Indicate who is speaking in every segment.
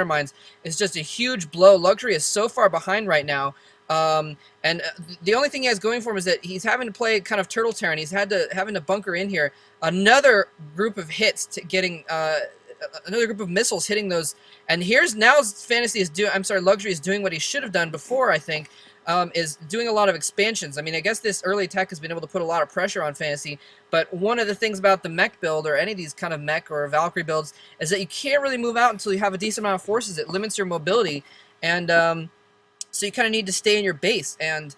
Speaker 1: mines is just a huge blow. Luxury is so far behind right now. And the only thing he has going for him is that he's having to play kind of turtle terrain. He's having to bunker in here. Another group of hits to getting another group of missiles hitting those. And here's now Fantasy is doing. I'm sorry, Luxury is doing what he should have done before. I think. Is doing a lot of expansions. I mean, I guess this early tech has been able to put a lot of pressure on Fantasy, but one of the things about the mech build, or any of these kind of mech or Valkyrie builds, is that you can't really move out until you have a decent amount of forces. It limits your mobility, and so you kind of need to stay in your base, and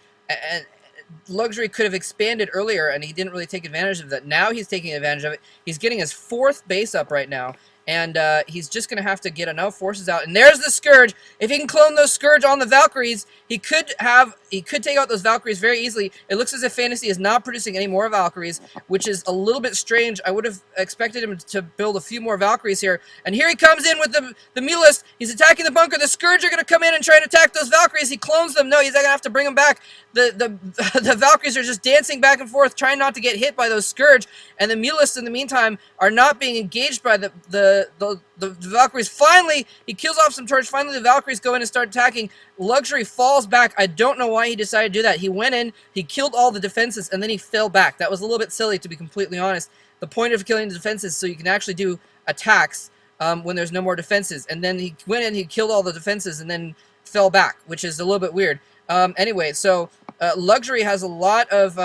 Speaker 1: Luxury could have expanded earlier, and he didn't really take advantage of that. Now he's taking advantage of it. He's getting his 4th base up right now, and he's just going to have to get enough forces out. And there's the Scourge. If he can clone those Scourge on the Valkyries, he could take out those Valkyries very easily. It looks as if Fantasy is not producing any more Valkyries, which is a little bit strange. I would have expected him to build a few more Valkyries here. And here he comes in with the Mulist. He's attacking the bunker. The Scourge are going to come in and try to attack those Valkyries. He clones them. No, he's not going to have to bring them back. The Valkyries are just dancing back and forth, trying not to get hit by those Scourge. And the Mulists, in the meantime, are not being engaged by the Valkyries. Finally, he kills off some turrets. Finally, the Valkyries go in and start attacking. Luxury falls back. I don't know why he decided to do that. He went in, he killed all the defenses, and then he fell back. That was a little bit silly, to be completely honest. The point of killing the defenses is so you can actually do attacks when there's no more defenses. And then he went in, he killed all the defenses, and then fell back, which is a little bit weird. Anyway, so Luxury has a lot of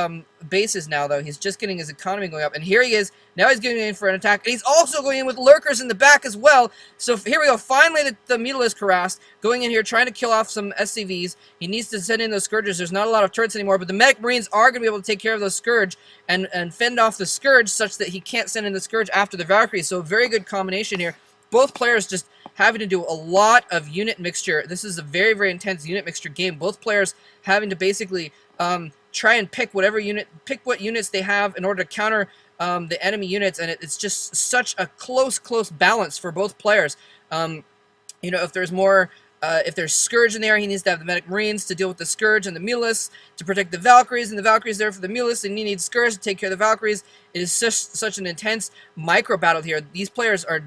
Speaker 1: bases now, though. He's just getting his economy going up. And here he is. Now he's going in for an attack. And he's also going in with lurkers in the back as well. So here we go. Finally, the Mutila is harassed. Going in here, trying to kill off some SCVs. He needs to send in those Scourges. There's not a lot of turrets anymore. But the Medic Marines are going to be able to take care of those Scourge and fend off the Scourge such that he can't send in the Scourge after the Valkyries. So a very good combination here. Both players just having to do a lot of unit mixture. This is a very, very intense unit mixture game. Both players having to basically try and pick what units they have in order to counter the enemy units, and it's just such a close balance for both players. You know, if there's Scourge in there, he needs to have the Medic Marines to deal with the Scourge and the Mulists to protect the Valkyries, and the Valkyries there for the Mulists, and he needs Scourge to take care of the Valkyries. It is such an intense micro battle here. These players are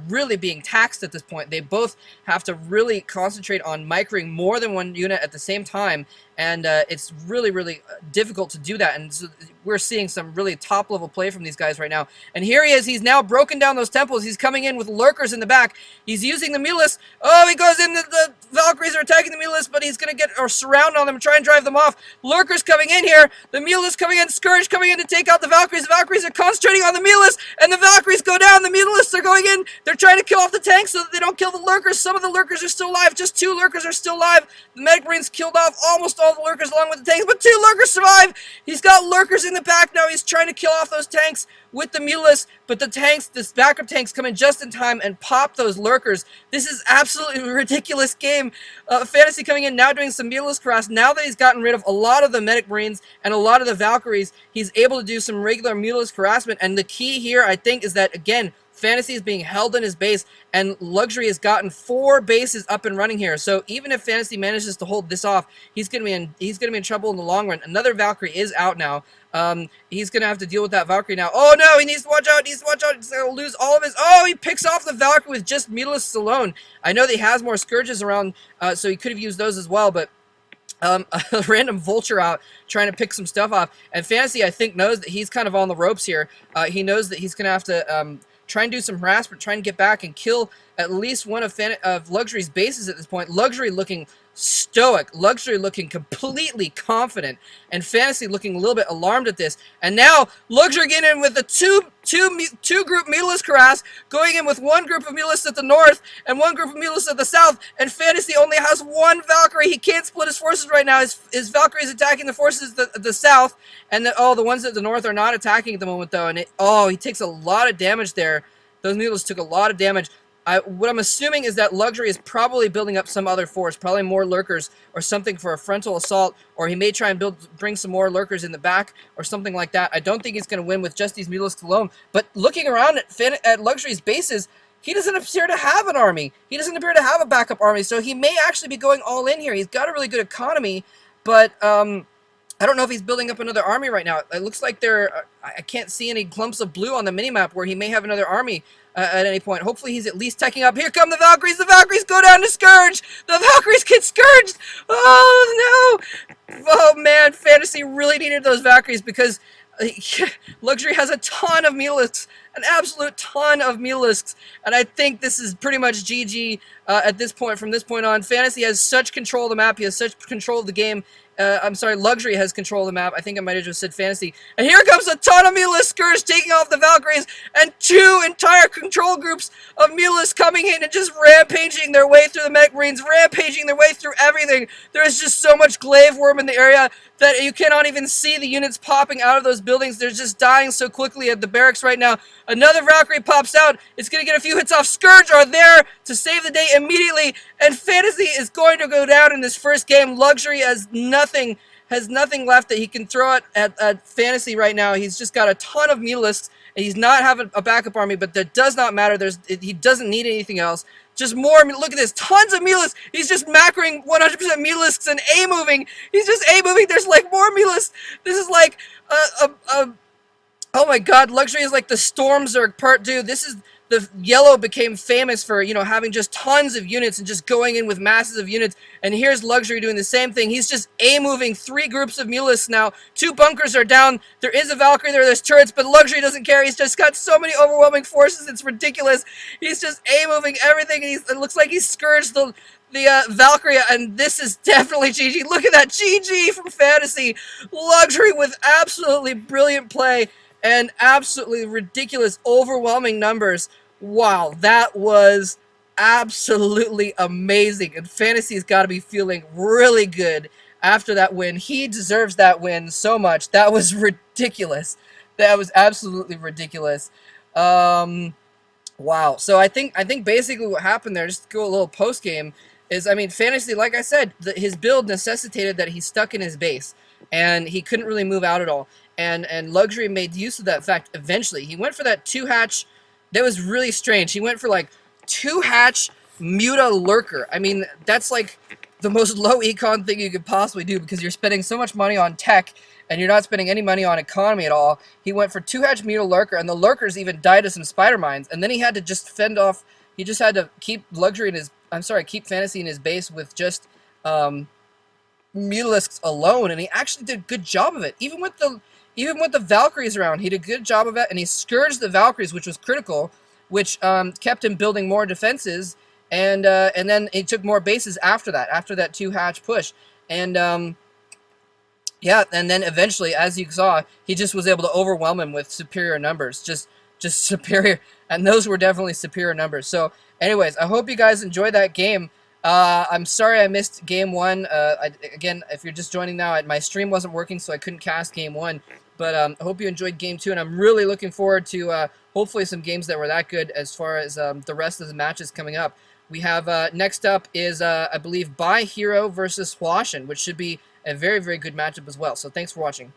Speaker 1: really being taxed at this point. They both have to really concentrate on microing more than one unit at the same time, and it's really difficult to do that. And so we're seeing some really top-level play from these guys right now. And here he is. He's now broken down those temples. He's coming in with lurkers in the back. He's using the Mulist. Oh, he goes in. The Valkyries are attacking the Mulist, but he's going to get or surround on them and try and drive them off. Lurkers coming in here. The Mulist coming in. Scourge coming in to take out the Valkyries. The Valkyries are concentrating on the Mulist, and the Valkyries go down. The Mulists are going in. They're trying to kill off the tanks so that they don't kill the lurkers. Some of the lurkers are still alive. Just 2 lurkers are still alive. The Medic Marines killed off almost all the lurkers along with the tanks, but 2 lurkers survive. He's got lurkers in the back now. He's trying to kill off those tanks with the Mulist, but the tanks, this backup tanks, come in just in time and pop those lurkers. This is absolutely a ridiculous game. Fantasy coming in now doing some Mulist harass. Now that he's gotten rid of a lot of the Medic Marines and a lot of the Valkyries, he's able to do some regular Mulist harassment. And the key here, I think, is that, again, Fantasy is being held in his base, and Luxury has gotten 4 bases up and running here. So even if Fantasy manages to hold this off, he's gonna be in trouble in the long run. Another Valkyrie is out now. He's gonna have to deal with that Valkyrie now. Oh no, he needs to watch out. He's gonna lose all of his. Oh, he picks off the Valkyrie with just Mutalists alone. I know that he has more Scourges around, so he could have used those as well, but. A random vulture out trying to pick some stuff off, and Fantasy, I think, knows that he's kind of on the ropes here. He knows that he's gonna have to try and do some harassment, try and get back and kill at least one of Luxury's bases at this point. Luxury looking stoic, Luxury looking completely confident, and Fantasy looking a little bit alarmed at this. And now Luxury getting in with the two group Mutalist harass, going in with one group of Mutalists at the north and one group of Mutalists at the south, and Fantasy only has 1 Valkyrie. He can't split his forces right now. His Valkyrie is attacking the forces at the south, and the ones at the north are not attacking at the moment, though. And he takes a lot of damage there. Those Mutalists took a lot of damage. What I'm assuming is that Luxury is probably building up some other force, probably more lurkers or something for a frontal assault, or he may try and bring some more lurkers in the back or something like that. I don't think he's going to win with just these Mutalisks alone, but looking around at Luxury's bases, he doesn't appear to have an army. He doesn't appear to have a backup army, so he may actually be going all in here. He's got a really good economy, but I don't know if he's building up another army right now. It looks like I can't see any clumps of blue on the minimap where he may have another army. at any point. Hopefully he's at least teching up. Here come the Valkyries. The Valkyries go down to Scourge. The Valkyries get Scourged. Oh, no. Oh, man. Fantasy really needed those Valkyries because Luxury has a ton of Mulisks, an absolute ton of Mulisks, and I think this is pretty much GG at this point. From this point on, Fantasy has such control of the map. He has such control of the game. I'm sorry, Luxury has control of the map. I think I might have just said Fantasy. And here comes a ton of Mulisk Scourge taking off the Valkyries, and 2 entire control groups of Mulisk coming in and just rampaging their way through the Mech Marines, rampaging their way through everything. There is just so much Glaive Worm in the area that you cannot even see the units popping out of those buildings. They're just dying so quickly at the barracks right now. Another Valkyrie pops out. It's going to get a few hits off. Scourge are there to save the day immediately, and Fantasy is going to go down in this first game. Luxury has nothing left that he can throw at Fantasy right now. He's just got a ton of Mulisks, and he's not having a backup army, but that does not matter. He doesn't need anything else. Just more. Look at this. Tons of Mulisks. He's just macroing 100% Mulisks and A-moving. He's just A-moving. There's like more Mulisks. This is like oh my god, Luxury is like the Stormzerg Part 2. This is the Yellow became famous for, you know, having just tons of units and just going in with masses of units. And here's Luxury doing the same thing. He's just A-moving 3 groups of Mulisks now. 2 bunkers are down. There is a Valkyrie there. There's turrets, but Luxury doesn't care. He's just got so many overwhelming forces. It's ridiculous. He's just A-moving everything. And it looks like he's scourged the Valkyrie, and this is definitely GG. Look at that. GG from Fantasy. Luxury with absolutely brilliant play and absolutely ridiculous, overwhelming numbers. Wow, that was absolutely amazing. And Fantasy's got to be feeling really good after that win. He deserves that win so much. That was ridiculous. That was absolutely ridiculous. Wow. So I think basically what happened there, just to go a little post game, is, I mean, Fantasy, like I said, his build necessitated that he stuck in his base, and he couldn't really move out at all. And Luxury made use of that fact eventually. He went for that 2-hatch. That was really strange. He went for like 2-hatch Muta Lurker. I mean, that's like the most low econ thing you could possibly do because you're spending so much money on tech and you're not spending any money on economy at all. He went for 2-hatch Muta Lurker, and the Lurkers even died to some spider mines. And then he had to just fend off. He just had to keep Luxury in his. I'm sorry, keep Fantasy in his base with just Mutalisks alone, and he actually did a good job of it. Even with the Valkyries around, he did a good job of it, and he scourged the Valkyries, which was critical, which kept him building more defenses, and then he took more bases after that 2-hatch push, and yeah, and then eventually, as you saw, he just was able to overwhelm him with superior numbers, just superior, and those were definitely superior numbers. So, anyways, I hope you guys enjoyed that game. I'm sorry I missed Game 1. Again, if you're just joining now, my stream wasn't working, so I couldn't cast Game 1. But I hope you enjoyed Game 2, and I'm really looking forward to hopefully some games that were that good as far as the rest of the matches coming up. We have next up is, I believe, By Hero versus Huashin, which should be a very, very good matchup as well. So thanks for watching.